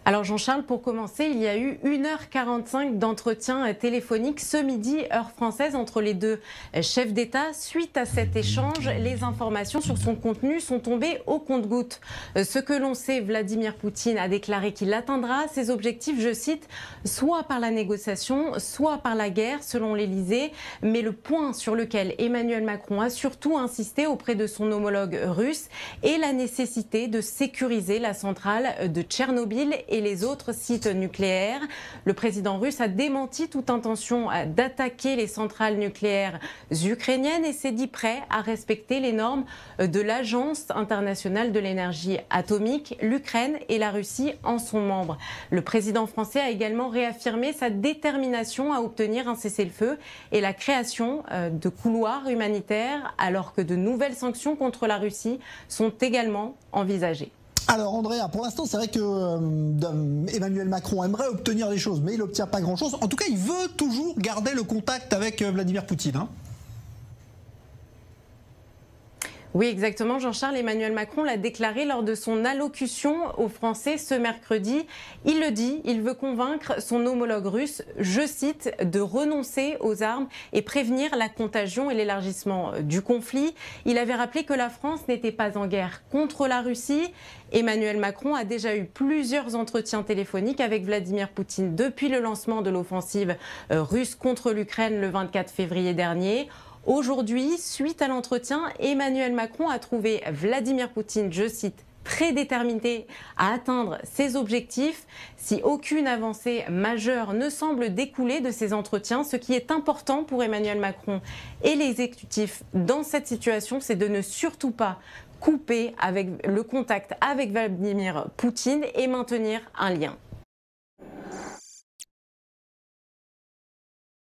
Alors Jean-Charles, pour commencer, il y a eu 1h45 d'entretien téléphonique ce midi, heure française, entre les deux chefs d'État. Suite à cet échange, les informations sur son contenu sont tombées au compte-gouttes. Ce que l'on sait, Vladimir Poutine a déclaré qu'il atteindra ses objectifs, je cite, soit par la négociation, soit par la guerre, selon l'Élysée. Mais le point sur lequel Emmanuel Macron a surtout insisté auprès de son homologue russe est la nécessité de sécuriser la centrale de Tchernobyl et les autres sites nucléaires. Le président russe a démenti toute intention d'attaquer les centrales nucléaires ukrainiennes et s'est dit prêt à respecter les normes de l'Agence internationale de l'énergie atomique. L'Ukraine et la Russie en sont membres. Le président français a également réaffirmé sa détermination à obtenir un cessez-le-feu et la création de couloirs humanitaires, alors que de nouvelles sanctions contre la Russie sont également envisagées. Alors Andrea, pour l'instant c'est vrai que Emmanuel Macron aimerait obtenir des choses, mais il n'obtient pas grand-chose. En tout cas, il veut toujours garder le contact avec Vladimir Poutine. Hein. Oui, exactement, Jean-Charles. Emmanuel Macron l'a déclaré lors de son allocution aux Français ce mercredi. Il le dit, il veut convaincre son homologue russe, je cite, de renoncer aux armes et prévenir la contagion et l'élargissement du conflit. Il avait rappelé que la France n'était pas en guerre contre la Russie. Emmanuel Macron a déjà eu plusieurs entretiens téléphoniques avec Vladimir Poutine depuis le lancement de l'offensive russe contre l'Ukraine le 24 février dernier. Aujourd'hui, suite à l'entretien, Emmanuel Macron a trouvé Vladimir Poutine, je cite, très déterminé à atteindre ses objectifs. Si aucune avancée majeure ne semble découler de ces entretiens, ce qui est important pour Emmanuel Macron et l'exécutif dans cette situation, c'est de ne surtout pas couper avec le contact avec Vladimir Poutine et maintenir un lien.